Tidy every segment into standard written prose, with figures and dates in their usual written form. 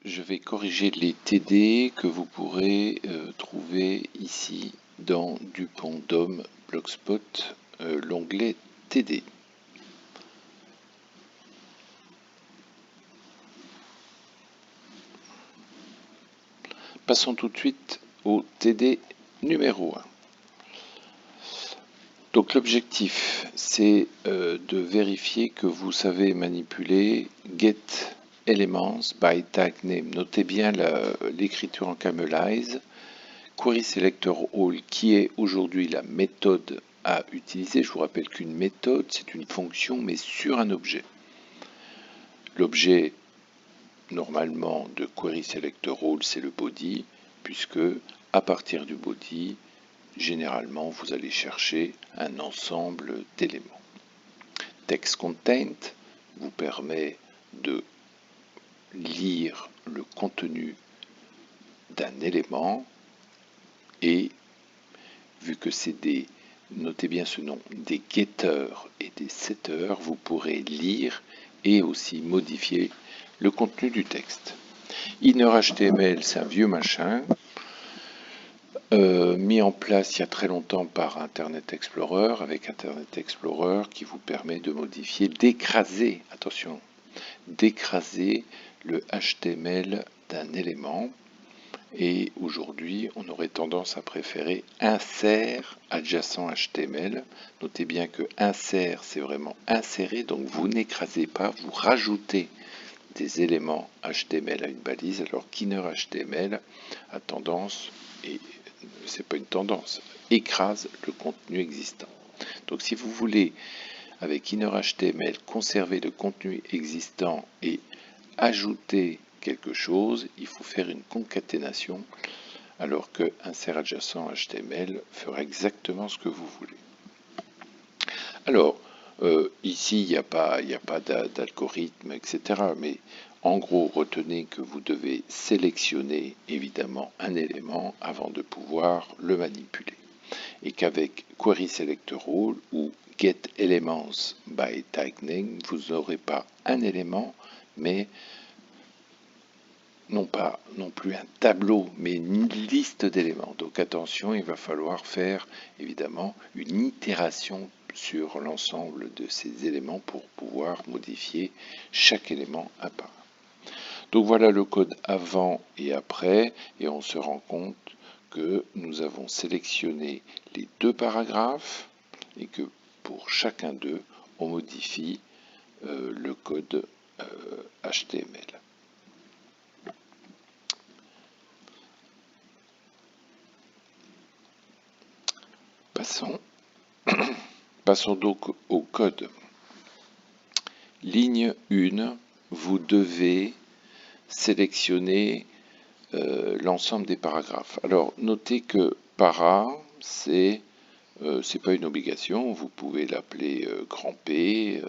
je vais corriger les TD que vous pourrez trouver ici dans Dupont DOM Blogspot, l'onglet TD. Passons tout de suite au TD numéro 1. Donc l'objectif, c'est de vérifier que vous savez manipuler getElements by tag name. Notez bien l'écriture en Camelize. QuerySelectorAll, qui est aujourd'hui la méthode à utiliser. Je vous rappelle qu'une méthode, c'est une fonction, mais sur un objet. L'objet, normalement, de QuerySelectorAll, c'est le body, puisque à partir du body, généralement, vous allez chercher un ensemble d'éléments. TextContent vous permet de lire le contenu d'un élément et, vu que c'est notez bien ce nom, des getters et des setters, vous pourrez lire et aussi modifier le contenu du texte. InnerHTML, c'est un vieux machin. Mis en place il y a très longtemps par Internet Explorer, avec Internet Explorer qui vous permet de modifier, d'écraser, attention, d'écraser le HTML d'un élément. Et aujourd'hui, on aurait tendance à préférer insert adjacent HTML. Notez bien que insert, c'est vraiment insérer, donc vous n'écrasez pas, vous rajoutez des éléments HTML à une balise, alors qu'InnerHTML a tendance, et c'est pas une tendance, écrase le contenu existant. Donc si vous voulez, avec InnerHTML, conserver le contenu existant et ajouter quelque chose, il faut faire une concaténation, alors que insert adjacent HTML fera exactement ce que vous voulez. Alors, ici, il n'y a pas d'algorithme, etc. Mais en gros, retenez que vous devez sélectionner évidemment un élément avant de pouvoir le manipuler. Et qu'avec QuerySelectorAll ou getElements by tag name, vous n'aurez pas un élément, mais non plus un tableau, mais une liste d'éléments. Donc attention, il va falloir faire évidemment une itération sur l'ensemble de ces éléments pour pouvoir modifier chaque élément à part. Donc voilà le code avant et après, et on se rend compte que nous avons sélectionné les deux paragraphes et que pour chacun d'eux, on modifie le code HTML. Passons donc au code. Ligne 1, vous devez sélectionner l'ensemble des paragraphes. Alors, notez que para, c'est pas une obligation. Vous pouvez l'appeler grand P,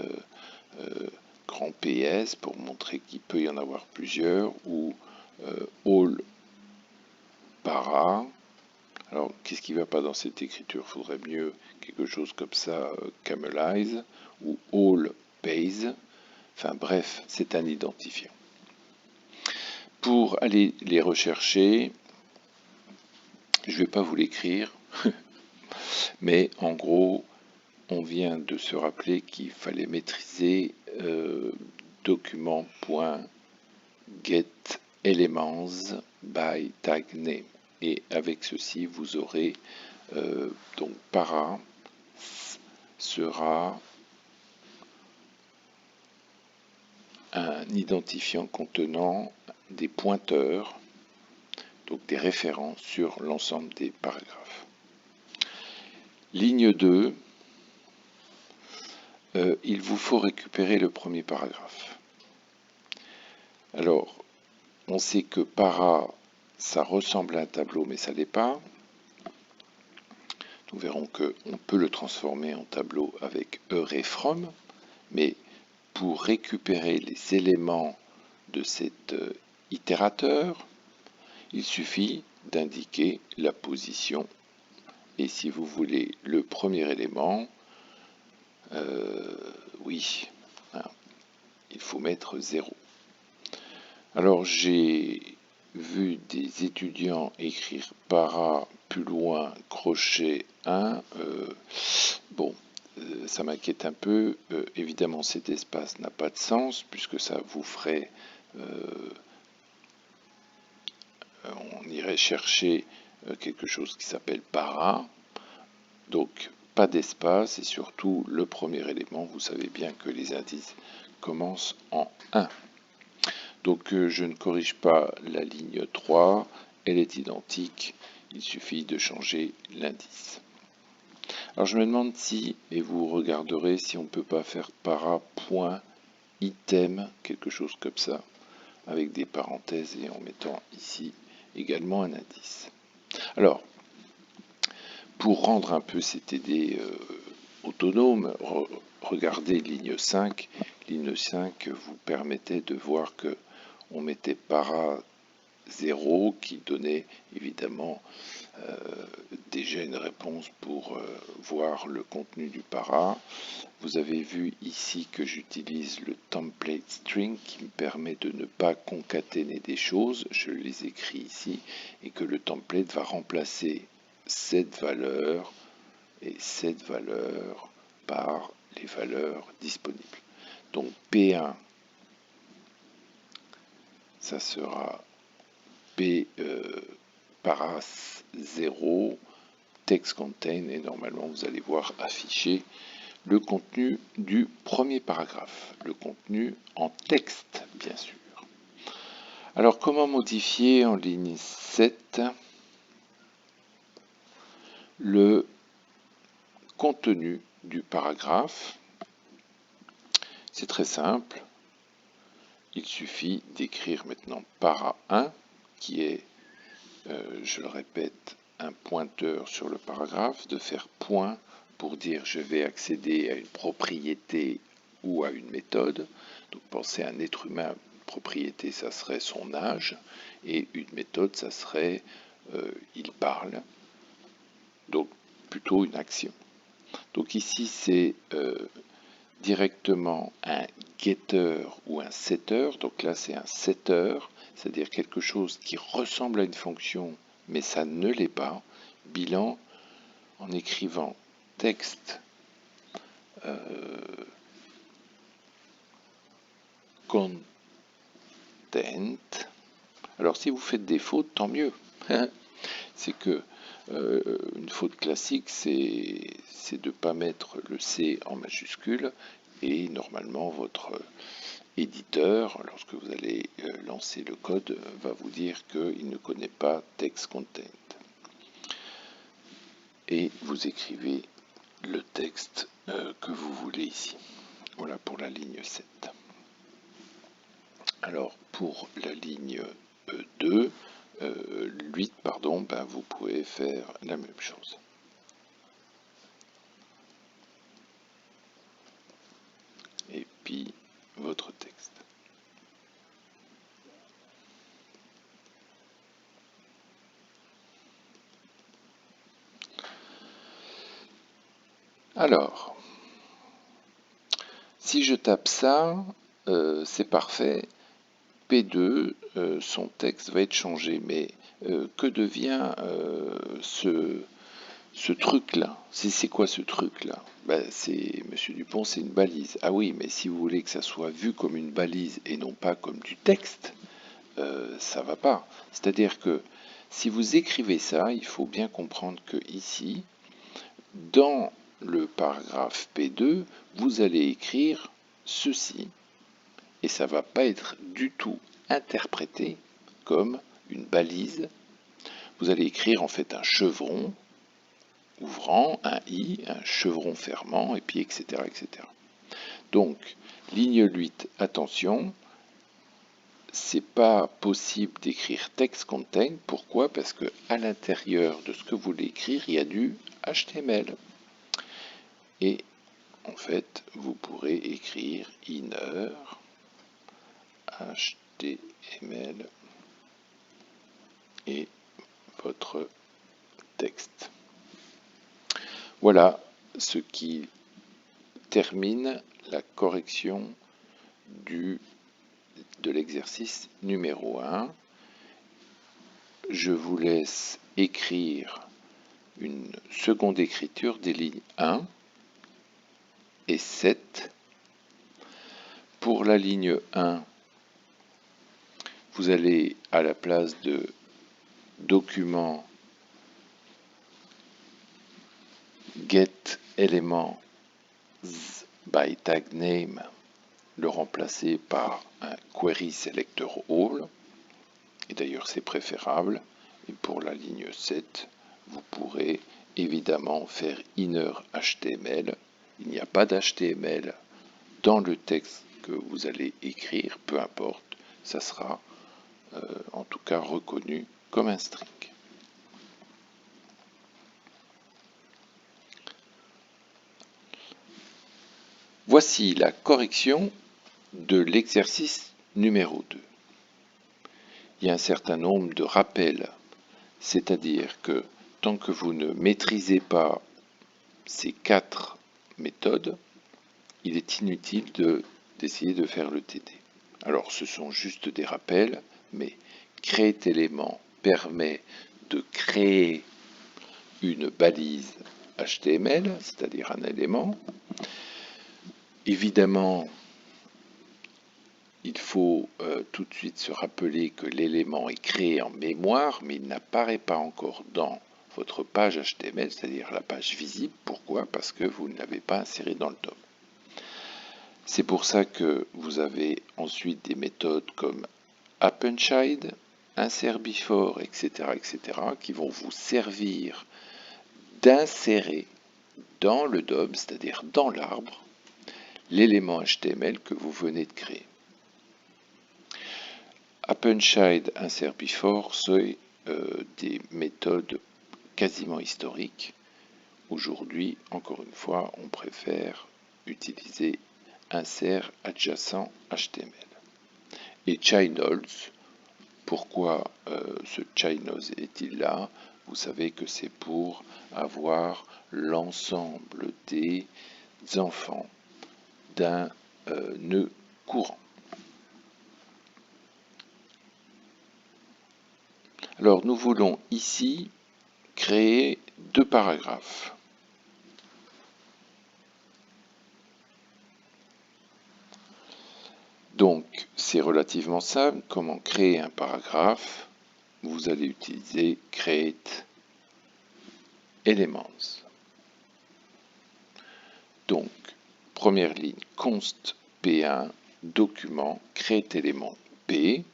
grand PS pour montrer qu'il peut y en avoir plusieurs, ou all para. Alors, qu'est-ce qui ne va pas dans cette écriture? Il faudrait mieux quelque chose comme ça, Camelize, ou all pays. Enfin bref, c'est un identifiant. Pour aller les rechercher, je ne vais pas vous l'écrire, mais en gros, on vient de se rappeler qu'il fallait maîtriser document.getElements by tag name. Et avec ceci, vous aurez donc para sera un identifiant contenant des pointeurs, donc des références sur l'ensemble des paragraphes. Ligne 2, il vous faut récupérer le premier paragraphe. Alors, on sait que para, ça ressemble à un tableau, mais ça ne l'est pas. Nous verrons qu'on peut le transformer en tableau avec array_from, mais pour récupérer les éléments de cet itérateur, il suffit d'indiquer la position. Et si vous voulez le premier élément, oui, hein, il faut mettre 0. Alors j'ai vu des étudiants écrire para plus loin crochet 1. Bon, ça m'inquiète un peu. Évidemment, cet espace n'a pas de sens puisque ça vous ferait, on irait chercher quelque chose qui s'appelle para. Donc pas d'espace et surtout le premier élément, vous savez bien que les indices commencent en 1. Donc je ne corrige pas la ligne 3, elle est identique, il suffit de changer l'indice. Alors je me demande si, et vous regarderez si on ne peut pas faire para point item, quelque chose comme ça, avec des parenthèses et en mettant ici également un indice. Alors, pour rendre un peu cette idée autonome, regardez ligne 5. Ligne 5 vous permettait de voir que on mettait para 0 qui donnait évidemment déjà une réponse pour voir le contenu du para. Vous avez vu ici que j'utilise le template string qui me permet de ne pas concaténer des choses. Je les écris ici et que le template va remplacer cette valeur et cette valeur par les valeurs disponibles. Donc P1, ça sera P para 0, text contain, et normalement vous allez voir afficher le contenu du premier paragraphe, le contenu en texte bien sûr. Alors comment modifier en ligne 7 le contenu du paragraphe? C'est très simple. Il suffit d'écrire maintenant para 1, qui est, je le répète, un pointeur sur le paragraphe, de faire point pour dire je vais accéder à une propriété ou à une méthode. Donc pensez à un être humain, une propriété ça serait son âge, et une méthode ça serait il parle. Donc plutôt une action. Donc ici c'est directement un getter ou un setter. Donc là, c'est un setter, c'est-à-dire quelque chose qui ressemble à une fonction, mais ça ne l'est pas. Bilan, en écrivant texte content. Alors, si vous faites des fautes, tant mieux. C'est que une faute classique, c'est de ne pas mettre le C en majuscule, et normalement votre éditeur, lorsque vous allez lancer le code, va vous dire qu'il ne connaît pas text content. Et vous écrivez le texte que vous voulez ici. Voilà pour la ligne 7. Alors pour la ligne 2, 8, pardon, ben vous pouvez faire la même chose. Et puis votre texte. Alors, si je tape ça, c'est parfait. P2, son texte va être changé, mais que devient ce truc-là? C'est quoi ce truc-là? Ben, c'est, Monsieur Dupont, c'est une balise. Ah oui, mais si vous voulez que ça soit vu comme une balise et non pas comme du texte, ça va pas. C'est-à-dire que si vous écrivez ça, il faut bien comprendre que ici, dans le paragraphe P2, vous allez écrire ceci. Et ça ne va pas être du tout interprété comme une balise. Vous allez écrire en fait un chevron ouvrant, un i, un chevron fermant, et puis etc. etc. Donc, ligne 8, attention, c'est pas possible d'écrire text contain. Pourquoi? Parce que à l'intérieur de ce que vous voulez écrire, il y a du HTML. Et en fait, vous pourrez écrire inner HTML et votre texte. Voilà ce qui termine la correction du de l'exercice numéro 1. Je vous laisse écrire une seconde écriture des lignes 1 et 7. Pour la ligne 1, vous allez à la place de document get element by tag name le remplacer par un query selector all, et d'ailleurs c'est préférable. Et pour la ligne 7, vous pourrez évidemment faire inner HTML. Il n'y a pas d'HTML dans le texte que vous allez écrire, peu importe, ça sera en tout cas reconnu comme un string. Voici la correction de l'exercice numéro 2. Il y a un certain nombre de rappels, c'est-à-dire que tant que vous ne maîtrisez pas ces 4 méthodes, il est inutile d'essayer de faire le TD. Alors ce sont juste des rappels, mais createElement permet de créer une balise HTML, c'est-à-dire un élément. Évidemment, il faut tout de suite se rappeler que l'élément est créé en mémoire, mais il n'apparaît pas encore dans votre page HTML, c'est-à-dire la page visible. Pourquoi? Parce que vous ne l'avez pas inséré dans le DOM. C'est pour ça que vous avez ensuite des méthodes comme AppendChild, InsertBefore, etc., qui vont vous servir d'insérer dans le DOM, c'est-à-dire dans l'arbre, l'élément HTML que vous venez de créer. AppendChild, InsertBefore, c'est des méthodes quasiment historiques. Aujourd'hui, encore une fois, on préfère utiliser insert adjacent HTML. Et Chinols, pourquoi ce Chinols est-il là? Vous savez que c'est pour avoir l'ensemble des enfants d'un nœud courant. Alors nous voulons ici créer 2 paragraphes. Donc c'est relativement simple. Comment créer un paragraphe? Vous allez utiliser create elements. Donc première ligne, const p1 document create élément p,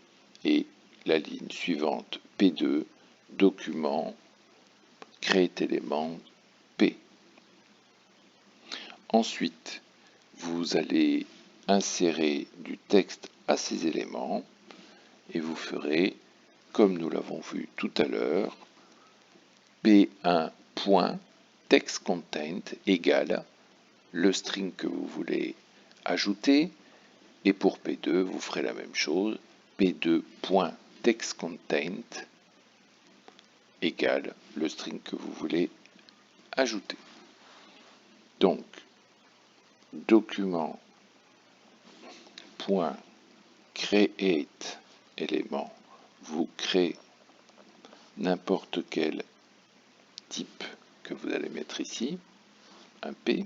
et la ligne suivante p2 document create élément p. Ensuite, vous allez insérer du texte à ces éléments et vous ferez, comme nous l'avons vu tout à l'heure, p1.textContent égale le string que vous voulez ajouter, et pour p2, vous ferez la même chose, p2.textContent égale le string que vous voulez ajouter. Donc, document.create élément, vous créez n'importe quel type que vous allez mettre ici, un P,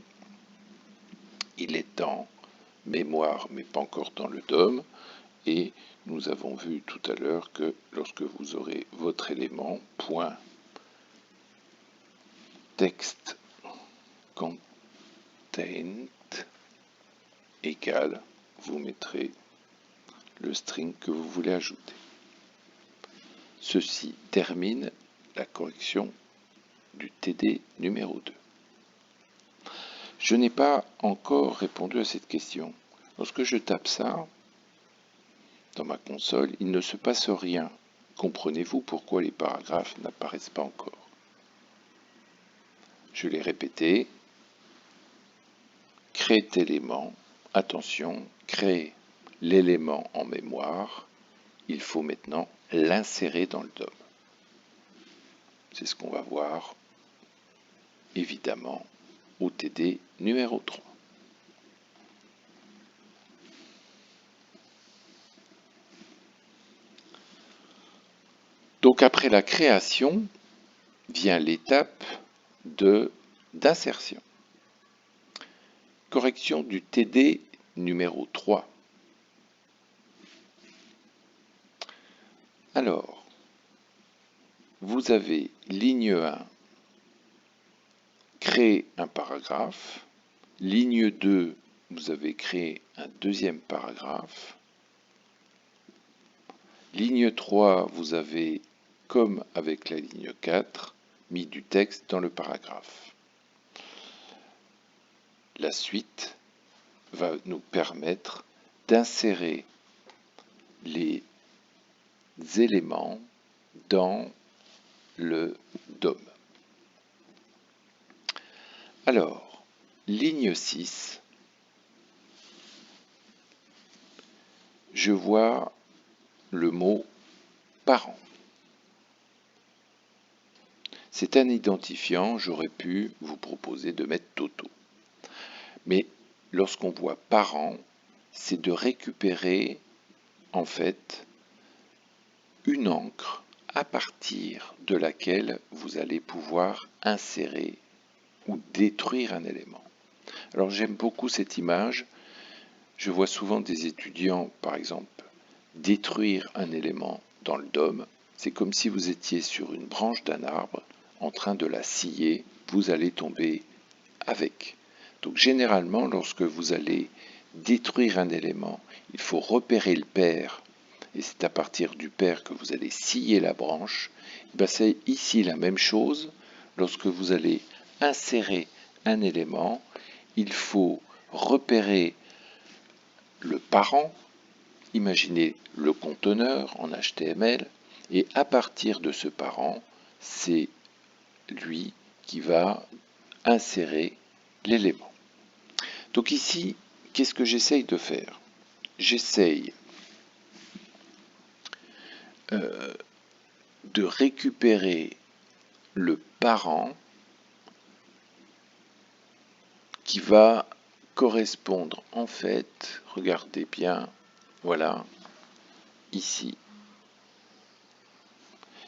il est en mémoire mais pas encore dans le DOM, et nous avons vu tout à l'heure que lorsque vous aurez votre élément point text content égale, vous mettrez le string que vous voulez ajouter. Ceci termine la correction du TD numéro 2. Je n'ai pas encore répondu à cette question. Lorsque je tape ça dans ma console, il ne se passe rien. Comprenez-vous pourquoi les paragraphes n'apparaissent pas encore? Je l'ai répété. Create élément. Attention, créer l'élément en mémoire. Il faut maintenant l'insérer dans le DOM. C'est ce qu'on va voir, évidemment, au TD numéro 3. Donc après la création vient l'étape d'insertion. Correction du TD numéro 3. Alors, vous avez ligne 1, créer un paragraphe. Ligne 2, vous avez créé un deuxième paragraphe. Ligne 3, vous avez, comme avec la ligne 4, mis du texte dans le paragraphe. La suite va nous permettre d'insérer les éléments dans le DOM. Alors, ligne 6, je vois le mot parent. C'est un identifiant, j'aurais pu vous proposer de mettre Toto. Mais lorsqu'on voit parent, c'est de récupérer en fait une encre à partir de laquelle vous allez pouvoir insérer ou détruire un élément. Alors j'aime beaucoup cette image. Je vois souvent des étudiants, par exemple, détruire un élément dans le DOM. C'est comme si vous étiez sur une branche d'un arbre en train de la scier, vous allez tomber avec. Donc généralement, lorsque vous allez détruire un élément, il faut repérer le pair, et c'est à partir du pair que vous allez scier la branche. C'est ici la même chose. Lorsque vous allez insérer un élément, il faut repérer le parent, imaginez le conteneur en HTML, et à partir de ce parent, c'est lui qui va insérer l'élément. Donc ici, qu'est-ce que j'essaye de faire? J'essaye de récupérer le parent qui va correspondre en fait, regardez bien, voilà, ici.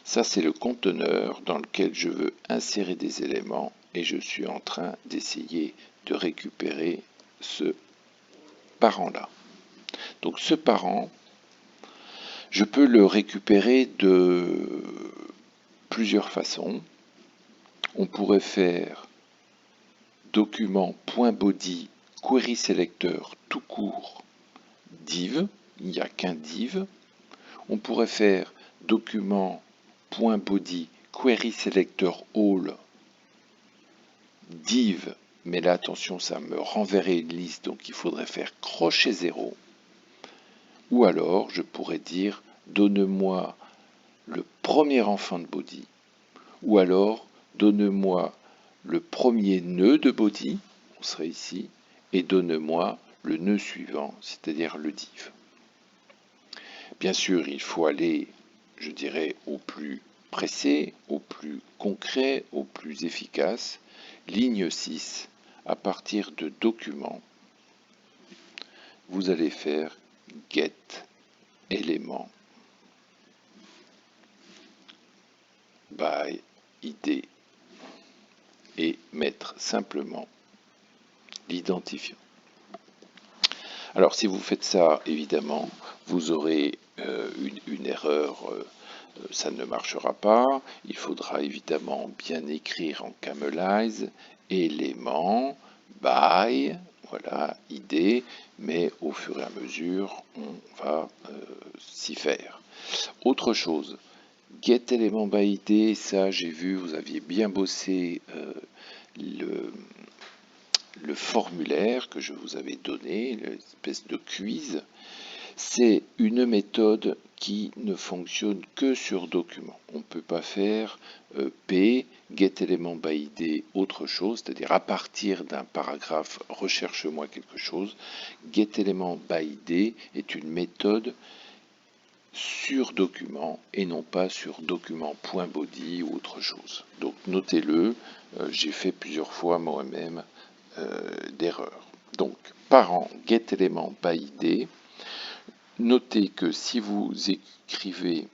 Ça, c'est le conteneur dans lequel je veux insérer des éléments et je suis en train d'essayer de récupérer ce parent-là. Donc ce parent, je peux le récupérer de plusieurs façons. On pourrait faire document.body query selector tout court div, il n'y a qu'un div. On pourrait faire document.body query selector all div, mais là attention, ça me renverrait une liste, donc il faudrait faire crochet 0. Ou alors je pourrais dire donne-moi le premier enfant de body, ou alors donne-moi le premier nœud de body, on serait ici, et donne-moi le nœud suivant, c'est-à-dire le div. Bien sûr, il faut aller, je dirais, au plus pressé, au plus concret, au plus efficace. Ligne 6, à partir de document, vous allez faire get élément by id et mettre simplement l'identifiant. Alors si vous faites ça, évidemment, vous aurez une erreur, ça ne marchera pas. Il faudra évidemment bien écrire en Camelize, élément, by, voilà, id, mais au fur et à mesure, on va s'y faire. Autre chose, get élément by id, ça j'ai vu, vous aviez bien bossé le formulaire que je vous avais donné, l'espèce de quiz. C'est une méthode qui ne fonctionne que sur document. On ne peut pas faire P, getElementById, autre chose, c'est-à-dire à partir d'un paragraphe, recherche-moi quelque chose. GetElementById est une méthode sur document et non pas sur document.body ou autre chose. Donc notez-le, j'ai fait plusieurs fois moi-même d'erreur. Donc parent getElementById. Notez que si vous écrivez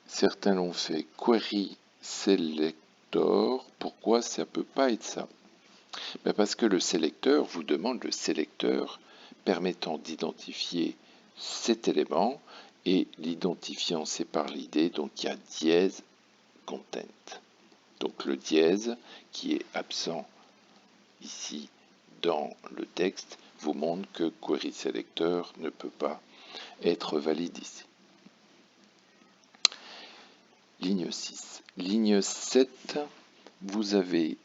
Certains l'ont fait query selector. Pourquoi ça ne peut pas être ça? Ben parce que le sélecteur vous demande le sélecteur permettant d'identifier cet élément, et l'identifiant c'est par l'id, donc il y a dièse content. Donc le dièse qui est absent ici dans le texte vous montre que query selector ne peut pas être valide ici. Ligne 6. Ligne 7, vous avez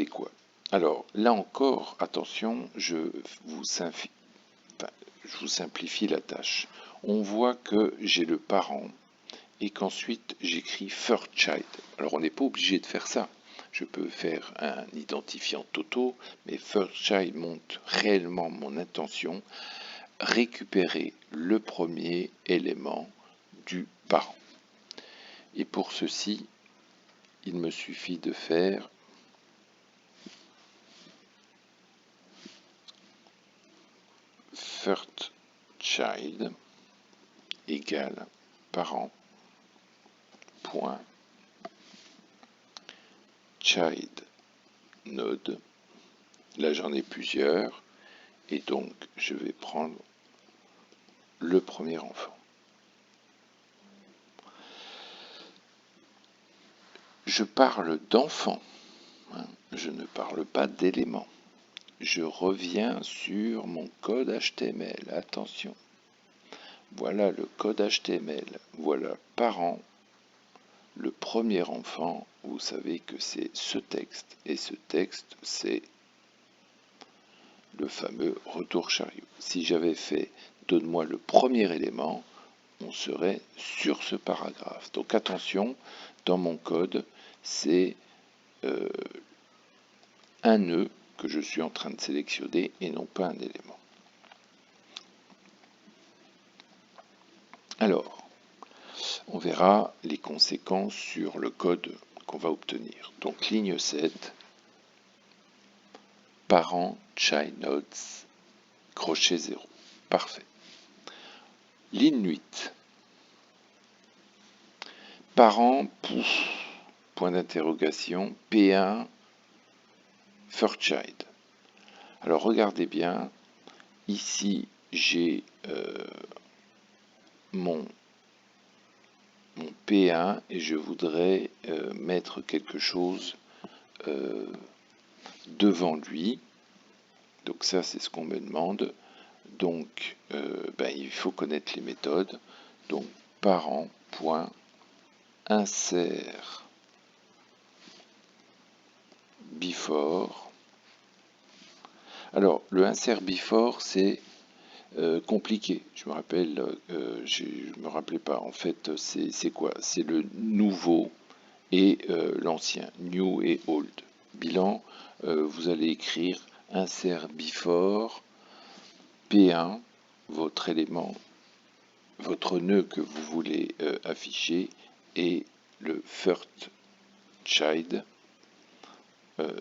quoi? Alors là encore, attention, je vous simplifie la tâche. On voit que j'ai le parent et qu'ensuite j'écris first child. Alors on n'est pas obligé de faire ça. Je peux faire un identifiant toto, mais first child montre réellement mon intention, récupérer le premier élément du parent. Et pour ceci, il me suffit de faire first child égale parent point child node. Là j'en ai plusieurs et donc je vais prendre le premier enfant. Je parle d'enfant, hein, je ne parle pas d'éléments. Je reviens sur mon code HTML. Attention. Voilà le code HTML. Voilà parent. Le premier enfant, vous savez que c'est ce texte. Et ce texte, c'est le fameux retour chariot. Si j'avais fait donne-moi le premier élément, on serait sur ce paragraphe. Donc attention, dans mon code, c'est un nœud que je suis en train de sélectionner et non pas un élément. Alors, on verra les conséquences sur le code qu'on va obtenir. Donc ligne 7, parent child nodes, crochet 0. Parfait. Ligne 8, parent, point d'interrogation, P1, first child. Alors regardez bien, ici j'ai mon P1 et je voudrais mettre quelque chose devant lui. Donc ça c'est ce qu'on me demande. Donc il faut connaître les méthodes. Donc parent.insert before. Alors le insert before c'est compliqué. Je me rappelle, je me rappelais pas. En fait, c'est quoi? C'est le nouveau et l'ancien, new et old. Bilan, vous allez écrire insert before P1, votre élément, votre nœud que vous voulez afficher, et le first child,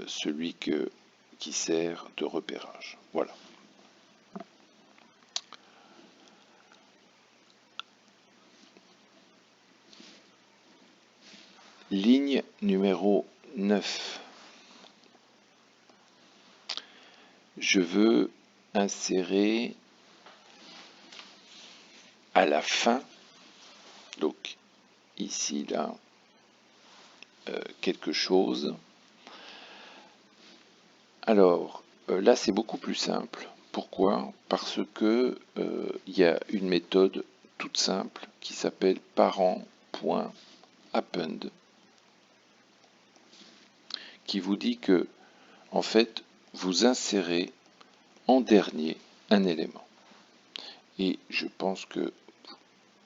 celui qui sert de repérage. Voilà. Ligne numéro 9. Je veux insérer à la fin, donc ici, là, quelque chose. Alors, là, c'est beaucoup plus simple. Pourquoi? Parce que il y a une méthode toute simple qui s'appelle parent.append, qui vous dit que, en fait, vous insérez en dernier un élément. Et je pense que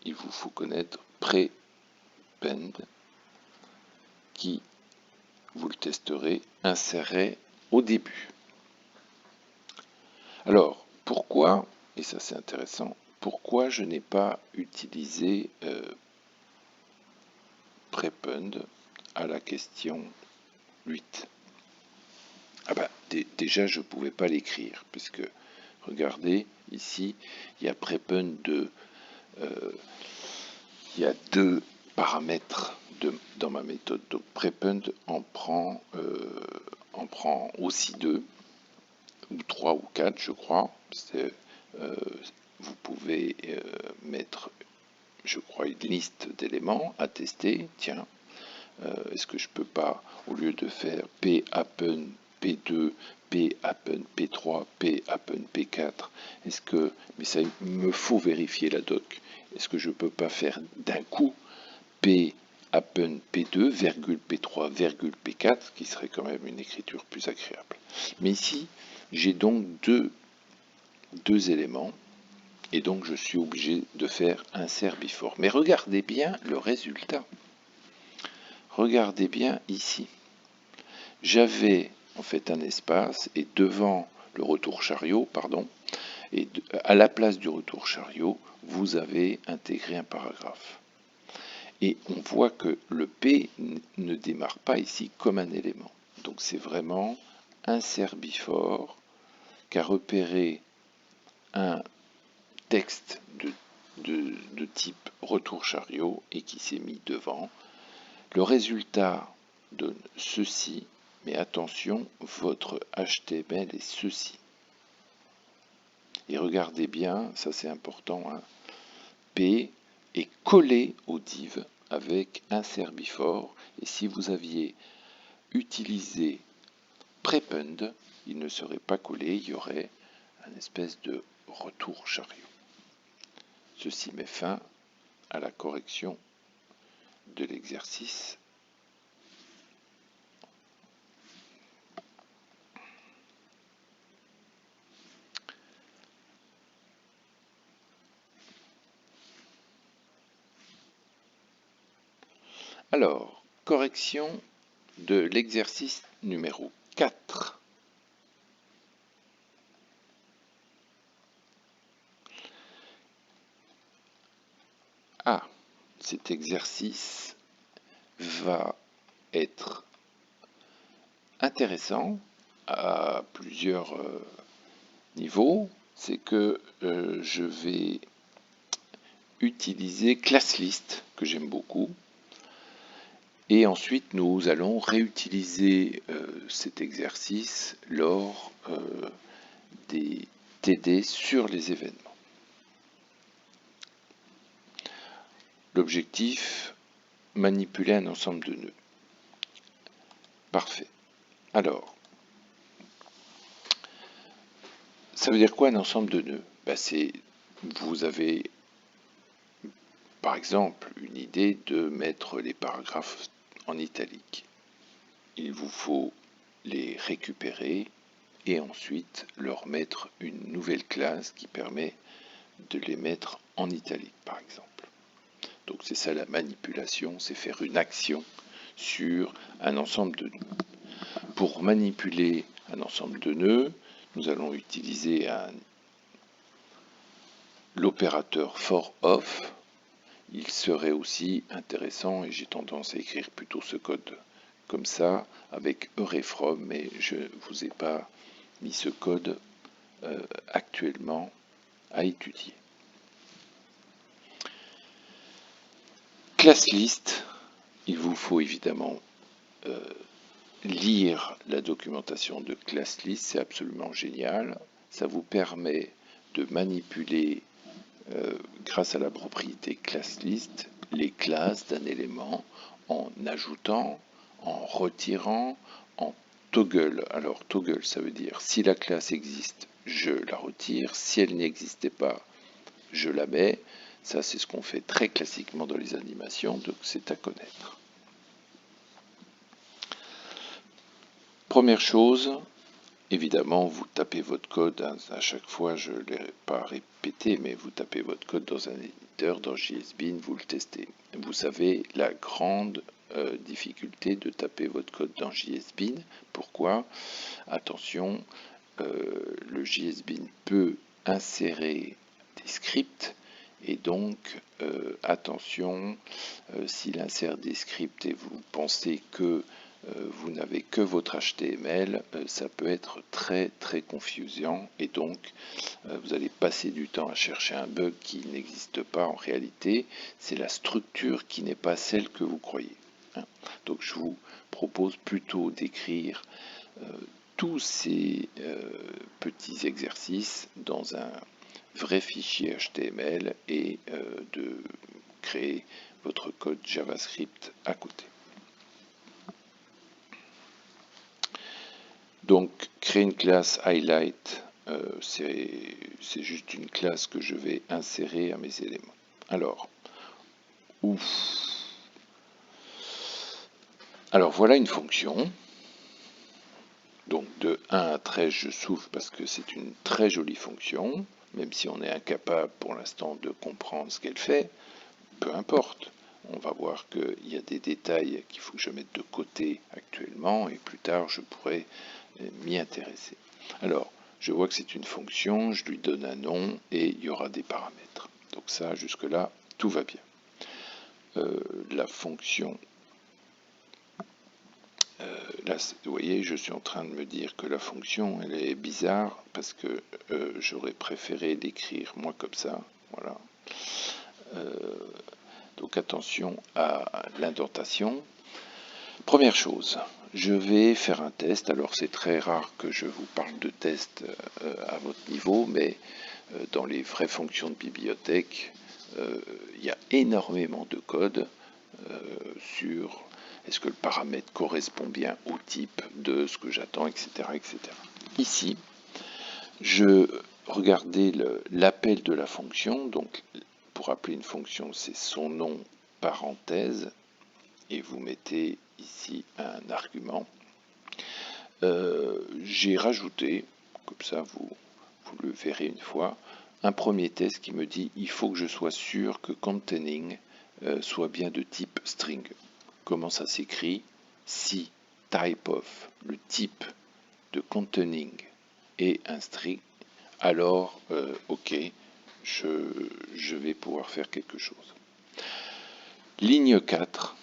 il vous faut connaître prepend, qui, vous le testerez, insérerait au début. Alors, pourquoi, et ça c'est intéressant, pourquoi je n'ai pas utilisé prepend à la question 8? Ah bah, déjà je ne pouvais pas l'écrire, puisque regardez, ici, il y a prepend de il y a deux paramètres dans ma méthode. Donc prepend en prend aussi deux, ou trois ou quatre, je crois. Vous pouvez mettre, je crois, une liste d'éléments à tester. Tiens, est-ce que je peux pas, au lieu de faire p happen p2, p happen p3, p happen p4, mais ça me faut vérifier la doc, est-ce que je peux pas faire d'un coup p happen p2, virgule p3, virgule p4, ce qui serait quand même une écriture plus agréable. Mais ici, j'ai donc deux éléments, et donc je suis obligé de faire insert before. Mais regardez bien le résultat. Regardez bien ici. J'avais en fait un espace, et devant le retour chariot, et à la place du retour chariot, vous avez intégré un paragraphe. Et on voit que le P ne démarre pas ici comme un élément. Donc c'est vraiment insert before qu'a repéré un texte de type retour chariot et qui s'est mis devant. Le résultat donne ceci, mais attention, votre HTML est ceci. Et regardez bien, ça c'est important, hein, P est collé au div avec insert before, et si vous aviez utilisé prepend, il ne serait pas collé, il y aurait une espèce de retour chariot. Ceci met fin à la correction de l'exercice. Alors, correction de l'exercice numéro 4. Ah, cet exercice va être intéressant à plusieurs niveaux. C'est que je vais utiliser ClassList, que j'aime beaucoup. Et ensuite, nous allons réutiliser cet exercice lors des TD sur les événements. L'objectif, manipuler un ensemble de nœuds. Parfait. Alors, ça veut dire quoi un ensemble de nœuds? Vous avez, par exemple, une idée de mettre les paragraphes en italique. Il vous faut les récupérer et ensuite leur mettre une nouvelle classe qui permet de les mettre en italique, par exemple. Donc c'est ça la manipulation, c'est faire une action sur un ensemble de nœuds. Pour manipuler un ensemble de nœuds, nous allons utiliser l'opérateur for off. Il serait aussi intéressant, et j'ai tendance à écrire plutôt ce code comme ça, avec eurefrom, mais je ne vous ai pas mis ce code actuellement à étudier. ClassList, il vous faut évidemment lire la documentation de ClassList, c'est absolument génial. Ça vous permet de manipuler, grâce à la propriété ClassList, les classes d'un élément en ajoutant, en retirant, en toggle. Alors toggle, ça veut dire si la classe existe, je la retire. Si elle n'existait pas, je la mets. Ça, c'est ce qu'on fait très classiquement dans les animations, donc c'est à connaître. Première chose, évidemment, vous tapez votre code, hein, à chaque fois, je ne l'ai pas répété, mais vous tapez votre code dans un éditeur, dans JSBean, vous le testez. Vous savez la grande difficulté de taper votre code dans JSBean. Pourquoi? Attention, le JSBean peut insérer des scripts, et donc attention, s'il insère des scripts et vous pensez que vous n'avez que votre HTML, ça peut être très très confusant et donc vous allez passer du temps à chercher un bug qui n'existe pas en réalité, c'est la structure qui n'est pas celle que vous croyez. Donc je vous propose plutôt d'écrire tous ces petits exercices dans un vrai fichier HTML et de créer votre code JavaScript à côté. Donc, créer une classe highlight, c'est juste une classe que je vais insérer à mes éléments. Alors, voilà une fonction. Donc de 1 à 13, je souffle parce que c'est une très jolie fonction, même si on est incapable pour l'instant de comprendre ce qu'elle fait, peu importe. On va voir qu'il y a des détails qu'il faut que je mette de côté actuellement et plus tard je pourrai m'y intéresser. Alors, je vois que c'est une fonction, je lui donne un nom et il y aura des paramètres. Donc ça, jusque-là, tout va bien. La fonction, là, vous voyez, je suis en train de me dire que la fonction, elle est bizarre parce que j'aurais préféré l'écrire moi comme ça. Voilà. Donc attention à l'indentation. Première chose, je vais faire un test. Alors c'est très rare que je vous parle de test à votre niveau, mais dans les vraies fonctions de bibliothèque, il y a énormément de code sur est-ce que le paramètre correspond bien au type de ce que j'attends, etc., etc. Ici, je regardais l'appel de la fonction. Donc pour appeler une fonction, c'est son nom, parenthèse, et vous mettez ici un argument. J'ai rajouté, comme ça vous le verrez une fois, un premier test qui me dit il faut que je sois sûr que containing soit bien de type string. Comment ça s'écrit? Si type of, le type de containing est un string, alors ok, je vais pouvoir faire quelque chose. Ligne 4,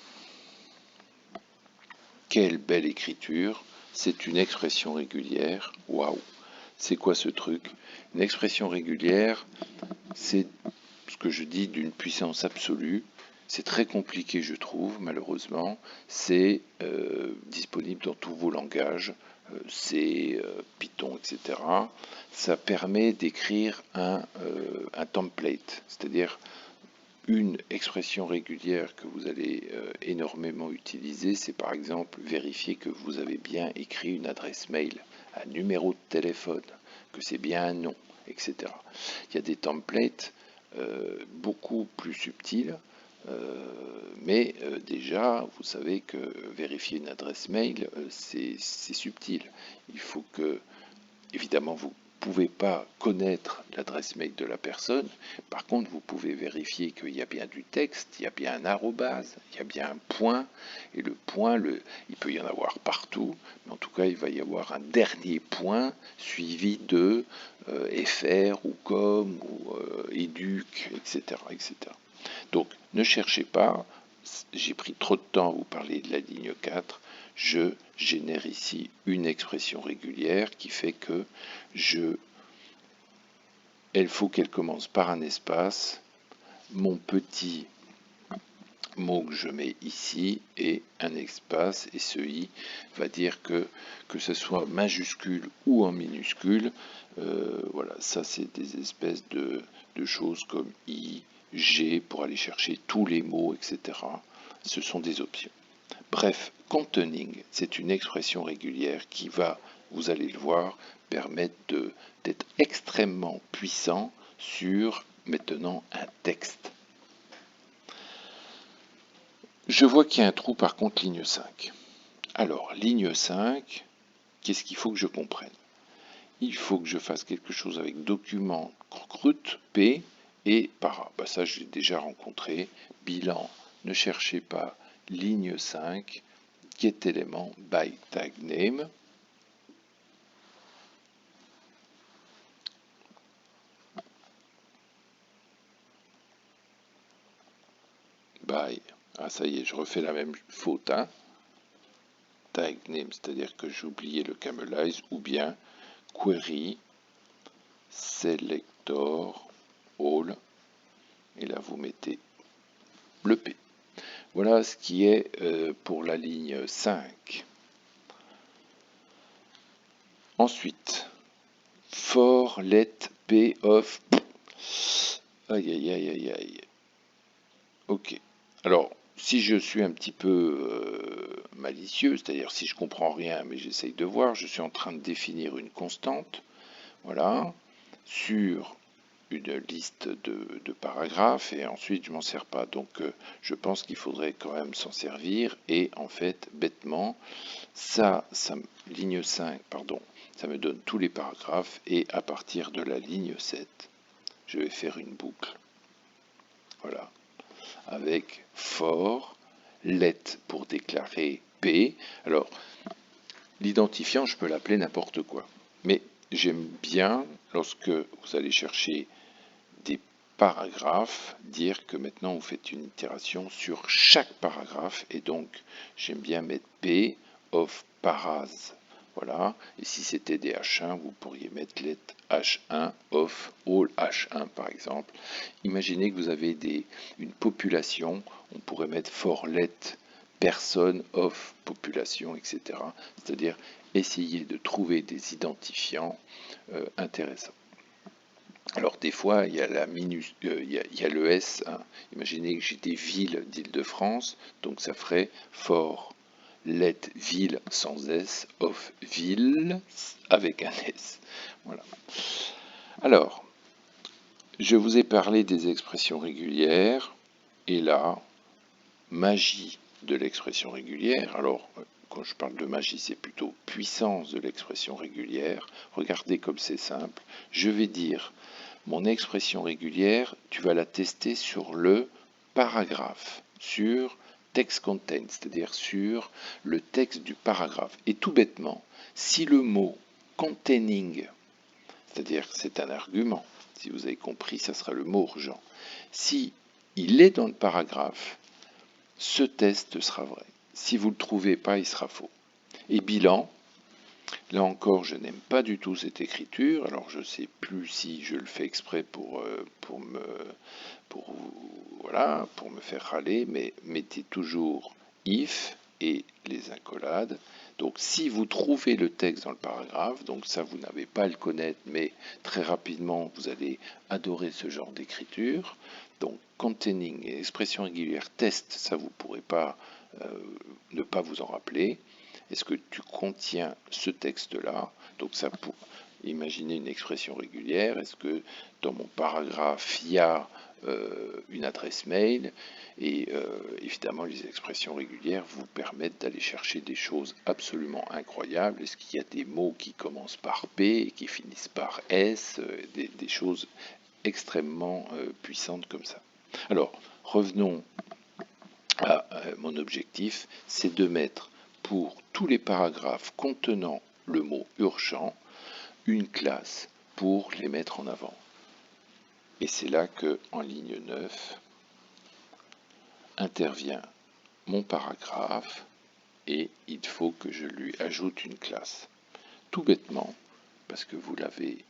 quelle belle écriture, c'est une expression régulière, waouh, c'est quoi ce truc? Une expression régulière, c'est ce que je dis d'une puissance absolue, c'est très compliqué je trouve, malheureusement, c'est disponible dans tous vos langages, C, Python, etc. Ça permet d'écrire un template, c'est-à-dire une expression régulière que vous allez énormément utiliser, c'est par exemple vérifier que vous avez bien écrit une adresse mail, un numéro de téléphone, que c'est bien un nom, etc. Il y a des templates beaucoup plus subtils, mais déjà, vous savez que vérifier une adresse mail, c'est subtil. Il faut que, évidemment, vous ne pouvez pas connaître l'adresse mail de la personne. Par contre, vous pouvez vérifier qu'il y a bien du texte, il y a bien un arrobase, il y a bien un point. Et le point, il peut y en avoir partout, mais en tout cas, il va y avoir un dernier point suivi de fr ou com ou éduc, etc., etc. Donc, ne cherchez pas. J'ai pris trop de temps à vous parler de la ligne 4. Je génère ici une expression régulière qui fait que il faut qu'elle commence par un espace, mon petit mot que je mets ici et un espace, et ce i va dire que ce soit majuscule ou en minuscule, voilà, ça c'est des espèces de choses comme i, g pour aller chercher tous les mots, etc. Ce sont des options. Bref, containing, c'est une expression régulière qui va, vous allez le voir, permettre d'être extrêmement puissant sur maintenant un texte. Je vois qu'il y a un trou par contre ligne 5. Alors, ligne 5, qu'est-ce qu'il faut que je comprenne? Il faut que je fasse quelque chose avec document crut p et para. Bah ça, je l'ai déjà rencontré. Bilan, ne cherchez pas. Ligne 5, get élément by tag name. By, ah ça y est, je refais la même faute. Hein. tag name, c'est-à-dire que j'ai oublié le camelize, ou bien query selector all, et là vous mettez le P. Voilà ce qui est pour la ligne 5. Ensuite, for let P of... Aïe aïe aïe aïe aïe. Ok. Alors, si je suis un petit peu malicieux, c'est-à-dire si je comprends rien, mais j'essaye de voir, je suis en train de définir une constante, voilà, sur une liste de paragraphes, et ensuite je m'en sers pas. Donc je pense qu'il faudrait quand même s'en servir, et en fait, bêtement, ligne 5, pardon, ça me donne tous les paragraphes, et à partir de la ligne 7, je vais faire une boucle. Voilà. Avec for let pour déclarer P. Alors, l'identifiant, je peux l'appeler n'importe quoi. Mais j'aime bien, lorsque vous allez chercher des paragraphes, dire que maintenant vous faites une itération sur chaque paragraphe. Et donc, j'aime bien mettre P of paras. Voilà. Et si c'était des H1, vous pourriez mettre let H1 of all H1 par exemple. Imaginez que vous avez une population, on pourrait mettre for let person of population, etc. C'est-à-dire essayer de trouver des identifiants intéressants. Alors des fois, il y a il y a le S. Hein. Imaginez que j'ai des villes d'Île-de-France, donc ça ferait for let ville sans S of ville avec un S. Voilà. Alors, je vous ai parlé des expressions régulières, et là, magie de l'expression régulière. Alors, quand je parle de magie, c'est plutôt puissance de l'expression régulière. Regardez comme c'est simple. Je vais dire mon expression régulière, tu vas la tester sur le paragraphe, sur text content, c'est-à-dire sur le texte du paragraphe. Et tout bêtement, si le mot containing, c'est-à-dire c'est un argument, si vous avez compris, ça sera le mot urgent. Si il est dans le paragraphe, ce test sera vrai. Si vous ne le trouvez pas, il sera faux. Et bilan, là encore, je n'aime pas du tout cette écriture. Alors, je ne sais plus si je le fais exprès pour me faire râler, mais mettez toujours if et les accolades. Donc, si vous trouvez le texte dans le paragraphe, donc ça, vous n'avez pas à le connaître, mais très rapidement, vous allez adorer ce genre d'écriture. Donc, containing et expression régulière test, ça, vous ne pourrez pas ne pas vous en rappeler. Est-ce que tu contiens ce texte-là? Donc ça, pour imaginer une expression régulière, est-ce que dans mon paragraphe, il y a une adresse mail? Et évidemment, les expressions régulières vous permettent d'aller chercher des choses absolument incroyables. Est-ce qu'il y a des mots qui commencent par P et qui finissent par S? Des choses extrêmement puissantes comme ça. Alors, revenons à mon objectif, c'est de mettre pour tous les paragraphes contenant le mot urgent une classe pour les mettre en avant. Et c'est là que, en ligne 9, intervient mon paragraphe et il faut que je lui ajoute une classe. Tout bêtement, parce que vous l'avez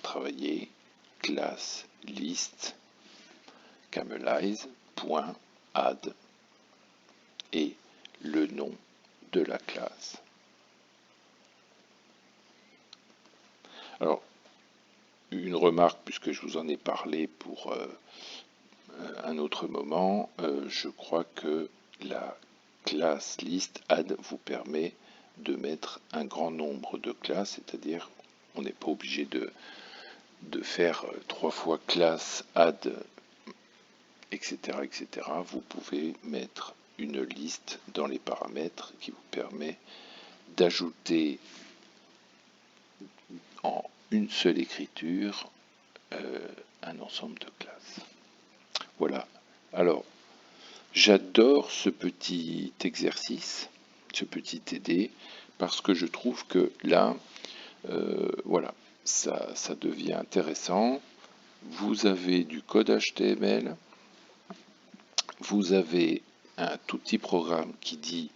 travaillé, classe list camelize.add et le nom de la classe. Alors, une remarque, puisque je vous en ai parlé pour un autre moment, je crois que la classe list add vous permet de mettre un grand nombre de classes, c'est-à-dire on n'est pas obligé de faire 3 fois classe add, etc., etc. Vous pouvez mettre une liste dans les paramètres qui vous permet d'ajouter en une seule écriture un ensemble de classes. Voilà. Alors, j'adore ce petit exercice, ce petit TD, parce que je trouve que là, voilà, ça devient intéressant. Vous avez du code HTML, vous avez un tout petit programme qui dit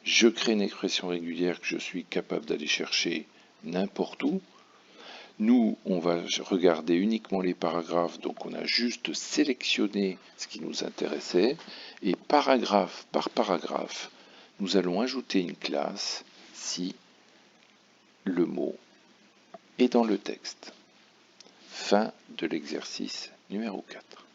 Je crée une expression régulière que je suis capable d'aller chercher n'importe où. Nous, on va regarder uniquement les paragraphes, donc on a juste sélectionné ce qui nous intéressait, et paragraphe par paragraphe, nous allons ajouter une classe si le mot est dans le texte. Fin de l'exercice numéro 4.